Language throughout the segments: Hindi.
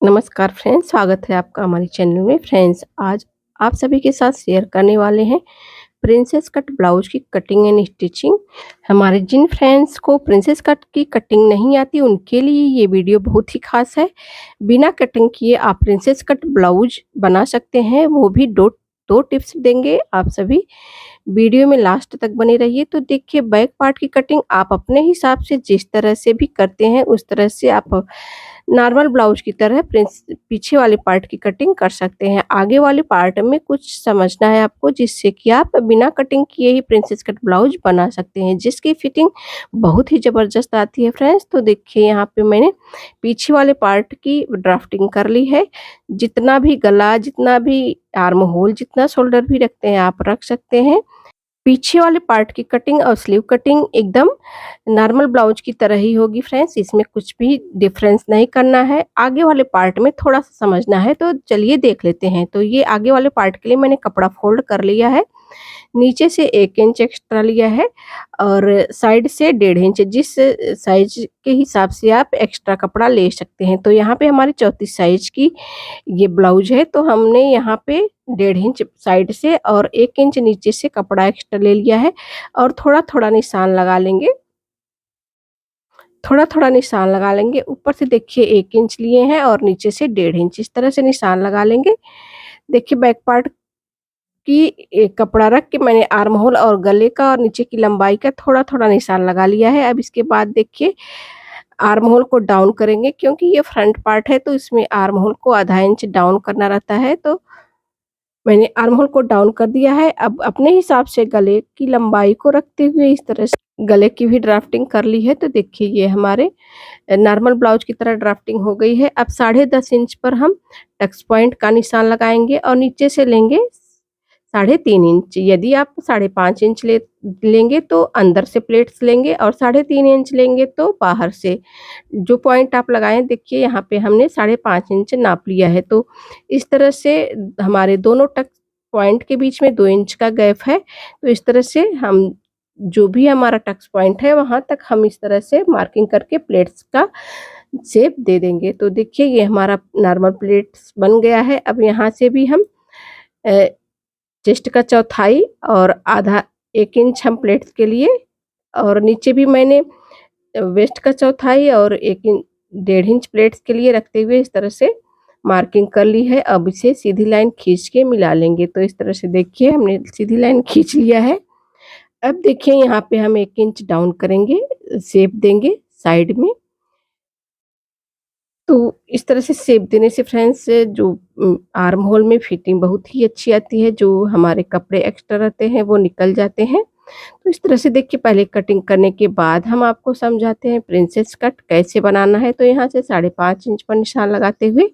नमस्कार फ्रेंड्स, स्वागत है आपका हमारे चैनल में। फ्रेंड्स, आज आप सभी के साथ शेयर करने वाले हैं प्रिंसेस कट ब्लाउज की कटिंग एंड स्टिचिंग। हमारे जिन फ्रेंड्स को प्रिंसेस कट की कटिंग नहीं आती उनके लिए ये वीडियो बहुत ही खास है। बिना कटिंग किए आप प्रिंसेस कट ब्लाउज बना सकते हैं, वो भी दो दो टिप्स देंगे। आप सभी वीडियो में लास्ट तक बने रहिए। तो देखिए, बैक पार्ट की कटिंग आप अपने हिसाब से जिस तरह से भी करते हैं उस तरह से आप नॉर्मल ब्लाउज की तरह प्रिंस पीछे वाले पार्ट की कटिंग कर सकते हैं। आगे वाले पार्ट में कुछ समझना है आपको, जिससे कि आप बिना कटिंग किए ही प्रिंसेस कट ब्लाउज बना सकते हैं, जिसकी फिटिंग बहुत ही ज़बरदस्त आती है फ्रेंड्स। तो देखिए, यहाँ पे मैंने पीछे वाले पार्ट की ड्राफ्टिंग कर ली है। जितना भी गला, जितना भी आर्म होल, जितना शोल्डर भी रखते हैं आप रख सकते हैं। पीछे वाले पार्ट की कटिंग और स्लीव कटिंग एकदम नॉर्मल ब्लाउज की तरह ही होगी फ्रेंड्स, इसमें कुछ भी डिफरेंस नहीं करना है। आगे वाले पार्ट में थोड़ा-सा समझना है, तो चलिए देख लेते हैं। तो ये आगे वाले पार्ट के लिए मैंने कपड़ा फोल्ड कर लिया है। नीचे से 1 इंच एक्स्ट्रा लिया है और साइड से 1.5 इंच, जिस साइज के हिसाब से आप एक्स्ट्रा कपड़ा ले सकते हैं। तो यहाँ पे हमारी 34 साइज की ये ब्लाउज है, तो हमने यहाँ पे 1.5 इंच साइड से और 1 इंच नीचे से कपड़ा एक्स्ट्रा ले लिया है और थोड़ा-थोड़ा निशान लगा लेंगे। थोड़ा-थोड़ा निशान लगा लेंगे। ऊपर से देखिए 1 इंच लिए हैं और नीचे से 1.5 इंच, इस तरह से निशान लगा लेंगे। देखिए, बैक पार्ट की कपड़ा रख के मैंने आर्म होल और गले का और नीचे की लंबाई का थोड़ा-थोड़ा निशान लगा लिया है। अब इसके बाद देखिए, आर्म होल को डाउन करेंगे, क्योंकि ये फ्रंट पार्ट है तो इसमें आर्म होल को आधा इंच डाउन करना रहता है। तो मैंने आर्म होल को डाउन कर दिया है। अब अपने हिसाब से गले की लंबाई को रखते हुए इस तरह से गले की भी ड्राफ्टिंग कर ली है। तो देखिए, ये हमारे नॉर्मल ब्लाउज की तरह ड्राफ्टिंग हो गई है। अब 10.5 इंच पर हम टक्स पॉइंट का निशान लगाएंगे और नीचे से लेंगे 3.5 इंच। यदि आप 5.5 इंच लेंगे तो अंदर से प्लेट्स लेंगे और 3.5 इंच लेंगे तो बाहर से। जो पॉइंट आप लगाएं, देखिए यहाँ पे हमने 5.5 इंच नाप लिया है। तो इस तरह से हमारे दोनों टक पॉइंट के बीच में 2 इंच का गैप है। तो इस तरह से हम जो भी हमारा टक्स पॉइंट है वहां तक हम इस तरह से मार्किंग करके प्लेट्स का शेप दे देंगे। तो देखिए, ये हमारा नॉर्मल प्लेट्स बन गया है। अब यहाँ से भी हम चेस्ट का चौथाई और आधा 1 इंच हम प्लेट्स के लिए, और नीचे भी मैंने वेस्ट का चौथाई और 1.5 इंच प्लेट्स के लिए रखते हुए इस तरह से मार्किंग कर ली है। अब इसे सीधी लाइन खींच के मिला लेंगे। तो इस तरह से देखिए, हमने सीधी लाइन खींच लिया है। अब देखिए, यहाँ पे हम 1 इंच डाउन करेंगे, शेप देंगे साइड में। तो इस तरह से शेप देने से फ्रेंड्स जो आर्म होल में फिटिंग बहुत ही अच्छी आती है। जो हमारे कपड़े एक्स्ट्रा रहते हैं वो निकल जाते हैं। तो इस तरह से देखिए, पहले कटिंग करने के बाद हम आपको समझाते हैं प्रिंसेस कट कैसे बनाना है। तो यहाँ से 5.5 इंच पर निशान लगाते हुए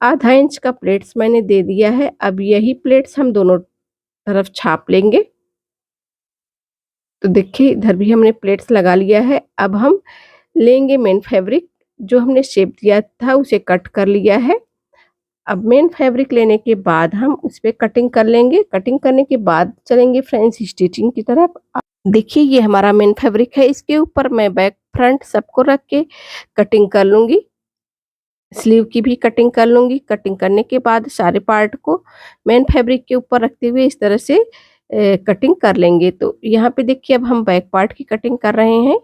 आधा इंच का प्लेट्स मैंने दे दिया है। अब यही प्लेट्स हम दोनों तरफ छाप लेंगे। तो देखिए, इधर भी हमने प्लेट्स लगा लिया है। अब हम लेंगे मेन फैब्रिक, जो हमने शेप दिया था उसे कट कर लिया है। अब मेन फैब्रिक लेने के बाद हम उस पे कटिंग कर लेंगे। कटिंग करने के बाद चलेंगे फ्रेंड्स स्टिचिंग की तरफ। देखिए, ये हमारा मेन फैब्रिक है, इसके ऊपर मैं बैक फ्रंट सबको रख के कटिंग कर लूँगी। स्लीव की भी कटिंग कर लूँगी। कटिंग करने के बाद सारे पार्ट को मेन फैब्रिक के ऊपर रखते हुए इस तरह से कटिंग कर लेंगे। तो यहाँ पे देखिए, अब हम बैक पार्ट की कटिंग कर रहे हैं।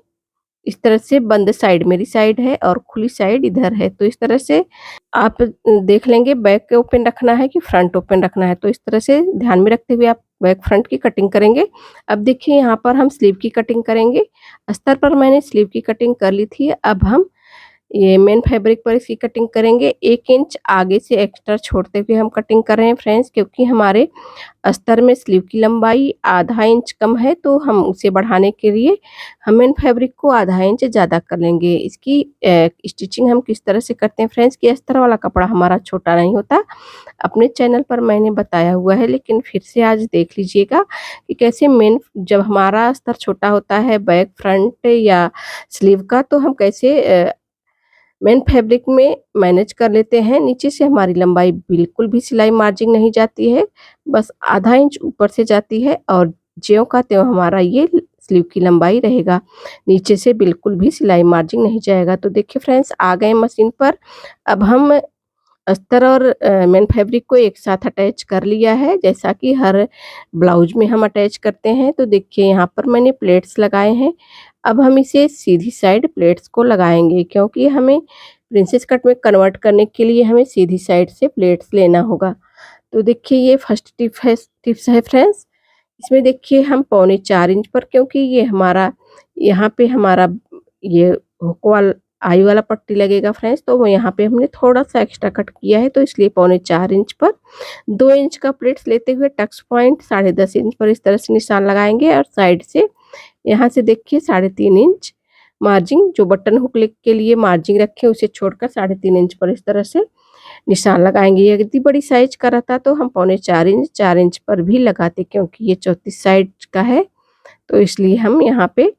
इस तरह से बंद साइड मेरी साइड है और खुली साइड इधर है। तो इस तरह से आप देख लेंगे बैक ओपन रखना है कि फ्रंट ओपन रखना है। तो इस तरह से ध्यान में रखते हुए आप बैक फ्रंट की कटिंग करेंगे। अब देखिए, यहाँ पर हम स्लीव की कटिंग करेंगे। अस्तर पर मैंने स्लीव की कटिंग कर ली थी। अब हम ये मेन फैब्रिक पर इसकी कटिंग करेंगे। 1 इंच आगे से एक्स्ट्रा छोड़ते हुए हम कटिंग कर रहे हैं फ्रेंड्स, क्योंकि हमारे अस्तर में स्लीव की लंबाई आधा इंच कम है। तो हम उसे बढ़ाने के लिए हम मेन फैब्रिक को आधा इंच ज़्यादा कर लेंगे। इसकी स्टिचिंग हम किस तरह से करते हैं फ्रेंड्स, कि अस्तर वाला कपड़ा हमारा छोटा नहीं होता। अपने चैनल पर मैंने बताया हुआ है, लेकिन फिर से आज देख लीजिएगा कि कैसे मेन जब हमारा अस्तर छोटा होता है बैक फ्रंट या स्लीव का, तो हम कैसे मेन फैब्रिक में मैनेज कर लेते हैं। नीचे से हमारी लंबाई बिल्कुल भी सिलाई मार्जिन नहीं जाती है, बस आधा इंच ऊपर से जाती है और ज्यों का त्यों हमारा ये स्लीव की लंबाई रहेगा। नीचे से बिल्कुल भी सिलाई मार्जिन नहीं जाएगा। तो देखिए फ्रेंड्स, आ गए मशीन पर। अब हम अस्तर और मेन फैब्रिक को एक साथ अटैच कर लिया है, जैसा कि हर ब्लाउज में हम अटैच करते हैं। तो देखिए यहाँ पर मैंने प्लेट्स लगाए हैं। अब हम इसे सीधी साइड प्लेट्स को लगाएँगे, क्योंकि हमें प्रिंसेस कट में कन्वर्ट करने के लिए हमें सीधी साइड से प्लेट्स लेना होगा। तो देखिए ये फर्स्ट टिप्स है फ्रेंड्स। इसमें देखिए हम पौने 4 इंच पर, क्योंकि ये हमारा यहाँ पे हमारा ये हुक आई वाला पट्टी लगेगा फ्रेंड्स, तो वो यहाँ पे हमने थोड़ा-सा एक्स्ट्रा कट किया है, तो इसलिए पौने 4 इंच पर 2 इंच का प्लेट्स लेते हुए टक्स पॉइंट 10.5 इंच पर इस तरह से निशान लगाएँगे और साइड से यहाँ से देखिए 3.5 इंच मार्जिन, जो बटन हुक ले के लिए मार्जिन रखे उसे छोड़कर 3.5 इंच पर इस तरह से निशान लगाएँगे। यदि बड़ी साइज़ का रहता तो हम पौने 4 इंच पर भी लगाते, क्योंकि ये 34 साइड का है, तो इसलिए हम यहाँ पे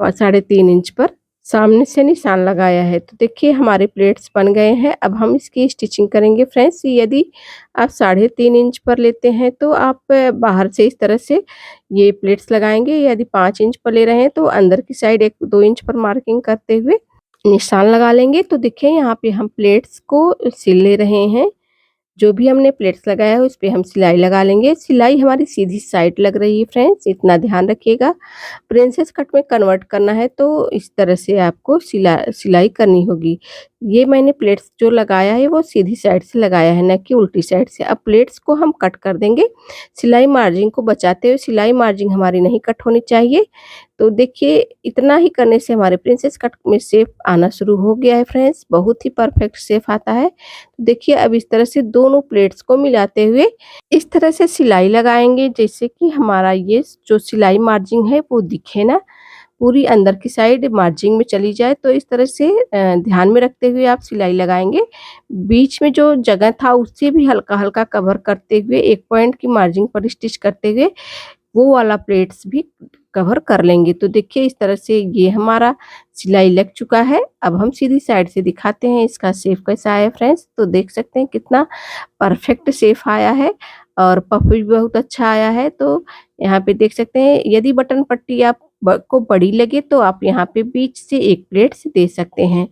3.5 इंच पर सामने से निशान लगाया है। तो देखिए हमारे प्लेट्स बन गए हैं। अब हम इसकी स्टिचिंग करेंगे फ्रेंड्स। यदि आप 3.5 इंच पर लेते हैं तो आप बाहर से इस तरह से ये प्लेट्स लगाएँगे। यदि 5 इंच पर ले रहे हैं तो अंदर की साइड 1-2 इंच पर मार्किंग करते हुए निशान लगा लेंगे। तो देखिए यहाँ पे हम प्लेट्स को सिल ले रहे हैं। जो भी हमने प्लेट्स लगाया है उस पे हम सिलाई लगा लेंगे। सिलाई हमारी सीधी साइड लग रही है फ्रेंड्स, इतना ध्यान रखिएगा। प्रिंसेस कट में कन्वर्ट करना है तो इस तरह से आपको सिलाई करनी होगी। ये मैंने प्लेट्स जो लगाया है वो सीधी साइड से लगाया है, ना कि उल्टी साइड से। अब प्लेट्स को हम कट कर देंगे, सिलाई मार्जिन को बचाते हुए। सिलाई मार्जिन हमारी नहीं कट होनी चाहिए। तो देखिए इतना ही करने से हमारे प्रिंसेस कट में शेप आना शुरू हो गया है फ्रेंड्स, बहुत ही परफेक्ट शेप आता है। देखिए अब इस तरह से दोनों प्लेट्स को मिलाते हुए इस तरह से सिलाई लगाएँगे, जैसे कि हमारा ये जो सिलाई मार्जिन है वो दिखे ना, पूरी अंदर की साइड मार्जिन में चली जाए। तो इस तरह से ध्यान में रखते हुए आप सिलाई लगाएँगे। बीच में जो जगह था उससे भी हल्का-हल्का कवर करते हुए 1 पॉइंट की मार्जिन पर स्टिच करते हुए वो वाला प्लेट्स भी कवर कर लेंगे। तो देखिए इस तरह से ये हमारा सिलाई लग चुका है। अब हम सीधी साइड से दिखाते हैं इसका शेप कैसा आया फ्रेंड्स। तो देख सकते हैं कितना परफेक्ट शेप आया है और पफ भी बहुत अच्छा आया है। तो यहाँ पे देख सकते हैं, यदि बटन पट्टी आप को बड़ी लगे तो आप यहाँ पे बीच से 1 प्लेट्स दे सकते हैं।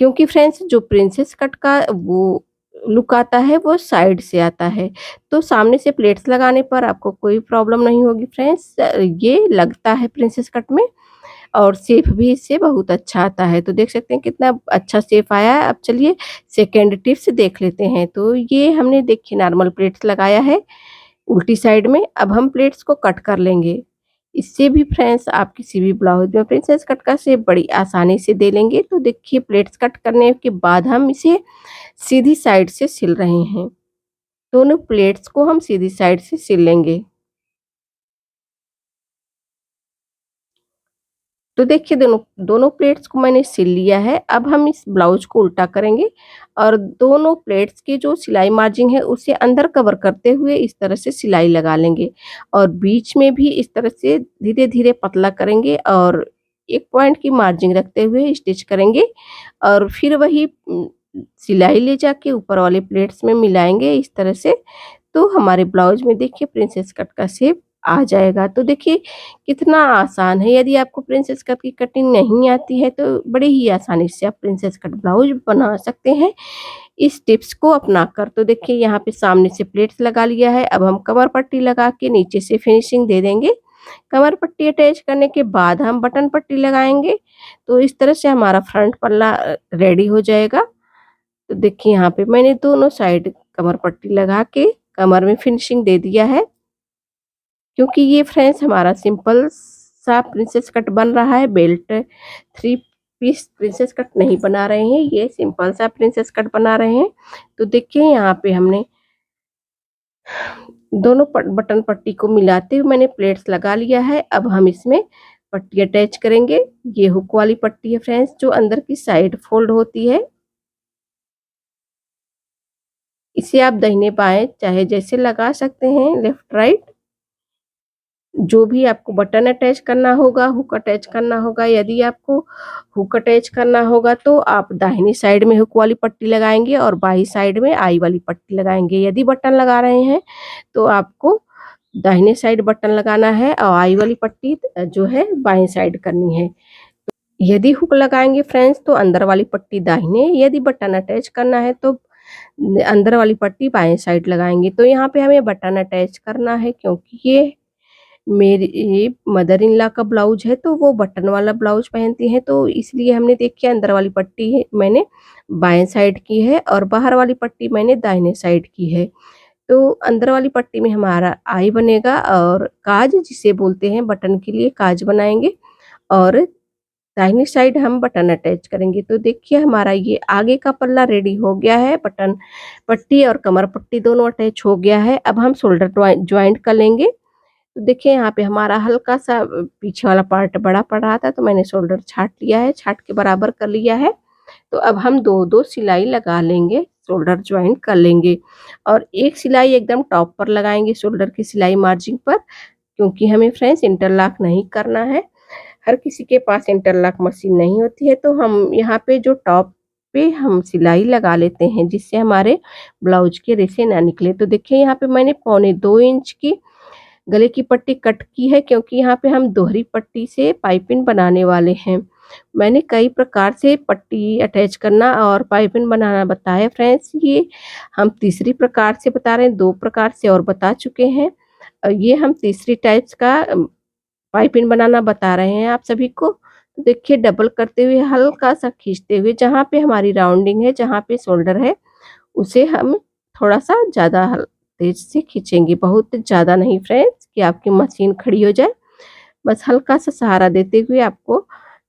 क्योंकि फ्रेंड्स जो प्रिंसेस कट का वो लुक आता है वो साइड से आता है, तो सामने से प्लेट्स लगाने पर आपको कोई प्रॉब्लम नहीं होगी फ्रेंड्स। ये लगता है प्रिंसेस कट में और शेप भी इससे बहुत अच्छा आता है। तो देख सकते हैं कितना अच्छा शेप आया है। अब चलिए सेकंड टिप्स देख लेते हैं। तो ये हमने देखिए नॉर्मल प्लेट्स लगाया है उल्टी साइड में। अब हम प्लेट्स को कट कर लेंगे। इससे भी फ्रेंड्स आप किसी भी ब्लाउज में प्रिंसेस कट का शेप बड़ी आसानी से दे लेंगे। तो देखिए प्लेट्स कट करने के बाद हम इसे सीधी साइड से सिल रहे हैं। दोनों प्लेट्स को हम सीधी साइड से सिल लेंगे। तो देखिए दोनों दोनों प्लेट्स को मैंने सिल लिया है। अब हम इस ब्लाउज को उल्टा करेंगे और दोनों प्लेट्स की जो सिलाई मार्जिन है उसे अंदर कवर करते हुए इस तरह से सिलाई लगा लेंगे और बीच में भी इस तरह से धीरे-धीरे पतला करेंगे और 1 पॉइंट की मार्जिन रखते हुए स्टिच करेंगे और फिर वही सिलाई ले जाके ऊपर वाले प्लेट्स में मिलाएँगे इस तरह से। तो हमारे ब्लाउज में देखिए प्रिंसेस कट का शेप आ जाएगा। तो देखिए कितना आसान है। यदि आपको प्रिंसेस कट की कटिंग नहीं आती है तो बड़े ही आसानी से आप प्रिंसेस कट ब्लाउज बना सकते हैं इस टिप्स को अपनाकर। तो देखिए यहाँ पे सामने से प्लेट्स लगा लिया है। अब हम कमर पट्टी लगा के नीचे से फिनिशिंग दे देंगे। कमर पट्टी अटैच करने के बाद हम बटन पट्टी लगाएँगे। तो इस तरह से हमारा फ्रंट पल्ला रेडी हो जाएगा। तो देखिए यहाँ पे मैंने दोनों साइड कमर पट्टी लगा के कमर में फिनिशिंग दे दिया है। क्योंकि ये फ्रेंड्स हमारा सिंपल सा प्रिंसेस कट बन रहा है, बेल्ट 3 पीस प्रिंसेस कट नहीं बना रहे हैं, ये सिंपल सा प्रिंसेस कट बना रहे हैं। तो देखिए यहाँ पे हमने दोनों बटन पट्टी को मिलाते हुए मैंने प्लेट्स लगा लिया है। अब हम इसमें पट्टी अटैच करेंगे। ये हुक वाली पट्टी है फ्रेंड्स, जो अंदर की साइड फोल्ड होती है। इसे आप दाहिने बाएं चाहे जैसे लगा सकते हैं, लेफ्ट राइट। जो भी आपको बटन अटैच करना होगा, हुक अटैच करना होगा। यदि आपको हुक अटैच करना होगा तो आप दाहिनी साइड में हुक वाली पट्टी लगाएँगे और बाईं साइड में आई वाली पट्टी लगाएँगे। यदि बटन लगा रहे हैं तो आपको दाहिने साइड बटन लगाना है और आई वाली पट्टी जो है बाएं साइड करनी है। यदि हुक लगाएँगे फ्रेंड्स तो अंदर वाली पट्टी दाहिने, यदि बटन अटैच करना है तो अंदर वाली पट्टी बाएँ साइड लगाएँगे। तो यहाँ पे हमें बटन अटैच करना है, क्योंकि ये मेरी मदर इन लॉ का ब्लाउज है, तो वो बटन वाला ब्लाउज पहनती हैं, तो इसलिए हमने देखिए अंदर वाली पट्टी है मैंने बाएँ साइड की है और बाहर वाली पट्टी मैंने दाहिने साइड की है। तो अंदर वाली पट्टी में हमारा आई बनेगा और काज जिसे बोलते हैं बटन के लिए काज बनाएँगे और दाहिनी साइड हम बटन अटैच करेंगे। तो देखिए हमारा ये आगे का पल्ला रेडी हो गया है, बटन पट्टी और कमर पट्टी दोनों अटैच हो गया है। अब हम शोल्डर जॉइंट कर लेंगे। तो देखिए यहाँ पे हमारा हल्का-सा पीछे वाला पार्ट बड़ा पड़ रहा था, तो मैंने शोल्डर छाँट लिया है, छाँट के बराबर कर लिया है। तो अब हम 2-2 सिलाई लगा लेंगे, शोल्डर जॉइंट कर लेंगे और एक सिलाई एकदम टॉप पर लगाएँगे शोल्डर की सिलाई मार्जिन पर, क्योंकि हमें फ्रेंड्स इंटरलॉक नहीं करना है। हर किसी के पास इंटरलॉक मशीन नहीं होती है, तो हम यहाँ पे जो टॉप पे हम सिलाई लगा लेते हैं, जिससे हमारे ब्लाउज के रेशे ना निकले। तो देखिए यहाँ पे मैंने पौने 2 इंच की गले की पट्टी कट की है, क्योंकि यहाँ पे हम दोहरी पट्टी से पाइपिंग बनाने वाले हैं। मैंने कई प्रकार से पट्टी अटैच करना और पाइपिंग बनाना बताया फ्रेंड्स, ये हम तीसरी प्रकार से बता रहे हैं, 2 प्रकार से और बता चुके हैं। ये हम तीसरी टाइप्स का पाइपिंग बनाना बता रहे हैं आप सभी को। तो देखिए डबल करते हुए हल्का-सा खींचते हुए जहाँ पे हमारी राउंडिंग है, जहाँ पे शोल्डर है, उसे हम थोड़ा-सा ज़्यादा तेज़ से खींचेंगे, बहुत ज़्यादा नहीं फ्रेंड्स कि आपकी मशीन खड़ी हो जाए। बस हल्का-सा सहारा देते हुए आपको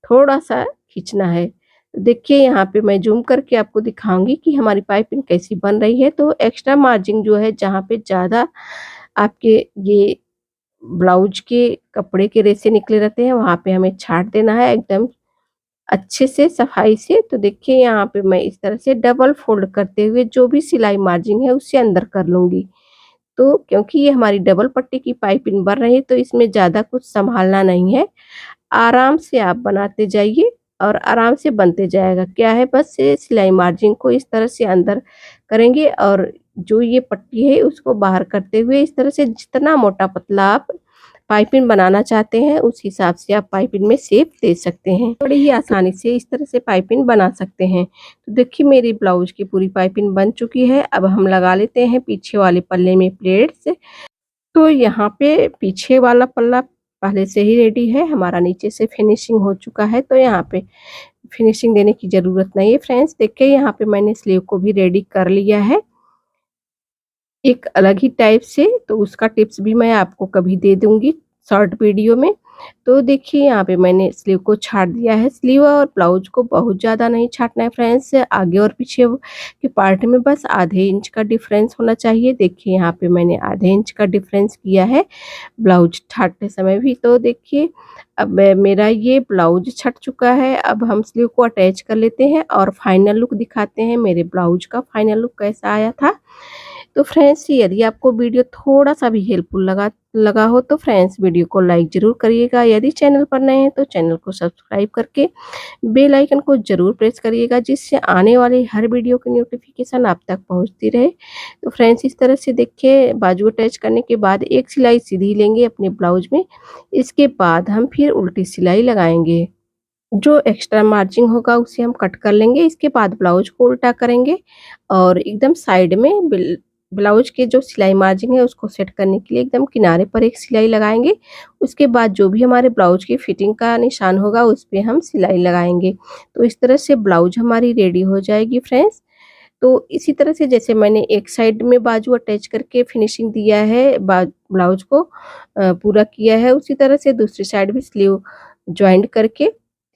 थोड़ा-सा खींचना है। तो देखिए यहाँ पे मैं ज़ूम करके आपको दिखाऊँगी कि हमारी पाइपिंग कैसी बन रही है। तो एक्स्ट्रा मार्जिन जो है जहाँ पे ज़्यादा आपके ये ब्लाउज के कपड़े के रेशे निकले रहते हैं, वहाँ पे हमें छाँट देना है एकदम अच्छे से सफाई से। तो देखिए यहाँ पे मैं इस तरह से डबल फ़ोल्ड करते हुए जो भी सिलाई मार्जिन है उसे अंदर कर लूँगी। तो क्योंकि ये हमारी डबल पट्टी की पाइपिंग बन रही है, तो इसमें ज़्यादा कुछ सँभालना नहीं है। आराम से आप बनाते जाइए और आराम से बनते जाएगा। क्या है बस ये सिलाई मार्जिन को इस तरह से अंदर करेंगे और जो ये पट्टी है उसको बाहर करते हुए इस तरह से जितना मोटा पतला आप पाइपिंग बनाना चाहते हैं, उस हिसाब से आप पाइपिंग में शेप दे सकते हैं। बड़ी ही आसानी से इस तरह से पाइपिंग बना सकते हैं। तो देखिए मेरी ब्लाउज की पूरी पाइपिंग बन चुकी है। अब हम लगा लेते हैं पीछे वाले पल्ले में प्लेट्स। तो यहाँ पे पीछे वाला पल्ला पहले से ही रेडी है, हमारा नीचे से फिनिशिंग हो चुका है, तो यहाँ पे फिनिशिंग देने की ज़रूरत नहीं है फ्रेंड्स। देखिए यहाँ पे मैंने स्लीव को भी रेडी कर लिया है, एक अलग ही टाइप से, तो उसका टिप्स भी मैं आपको कभी दे दूँगी शॉर्ट वीडियो में। तो देखिए यहाँ पे मैंने स्लीव को छाट दिया है। स्लीव और ब्लाउज को बहुत ज़्यादा नहीं छाटना है फ्रेंड्स, आगे और पीछे के पार्ट में बस आधे इंच का डिफरेंस होना चाहिए। देखिए यहाँ पे मैंने आधे इंच का डिफरेंस किया है ब्लाउज छाटते समय भी। तो देखिए अब मेरा ये ब्लाउज छट चुका है। अब हम स्लीव को अटैच कर लेते हैं और फाइनल लुक दिखाते हैं मेरे ब्लाउज का फाइनल लुक कैसा आया था। तो फ्रेंड्स यदि आपको वीडियो थोड़ा-सा भी हेल्पफुल लगा हो तो फ्रेंड्स वीडियो को लाइक ज़रूर करिएगा। यदि चैनल पर नए हैं तो चैनल को सब्सक्राइब करके बेल आइकन को ज़रूर प्रेस करिएगा, जिससे आने वाली हर वीडियो की नोटिफ़िकेशन आप तक पहुँचती रहे। तो फ्रेंड्स इस तरह से देखिए बाजू अटैच करने के बाद एक सिलाई सीधी लेंगे अपने ब्लाउज में। इसके बाद हम फिर उल्टी सिलाई लगाएँगे। जो एक्स्ट्रा मार्जिन होगा उसे हम कट कर लेंगे। इसके बाद ब्लाउज को उल्टा करेंगे और एकदम साइड में ब्लाउज के जो सिलाई मार्जिन है उसको सेट करने के लिए एकदम किनारे पर एक सिलाई लगाएँगे। उसके बाद जो भी हमारे ब्लाउज की फिटिंग का निशान होगा उस पे हम सिलाई लगाएँगे। तो इस तरह से ब्लाउज हमारी रेडी हो जाएगी फ्रेंड्स। तो इसी तरह से जैसे मैंने एक साइड में बाजू अटैच करके फिनिशिंग दिया है, ब्लाउज को पूरा किया है, उसी तरह से दूसरी साइड भी स्लीव जॉइंट करके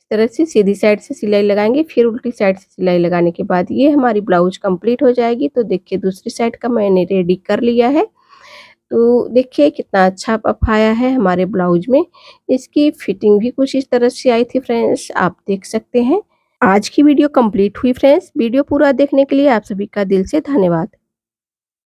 इस तरह से सीधी साइड से सिलाई लगाएँगे, फिर उल्टी साइड से सिलाई लगाने के बाद ये हमारी ब्लाउज कंप्लीट हो जाएगी। तो देखिए दूसरी साइड का मैंने रेडी कर लिया है। तो देखिए कितना अच्छा पफ आया है हमारे ब्लाउज में। इसकी फिटिंग भी कुछ इस तरह से आई थी फ्रेंड्स, आप देख सकते हैं। आज की वीडियो कंप्लीट हुई फ्रेंड्स। वीडियो पूरा देखने के लिए आप सभी का दिल से धन्यवाद।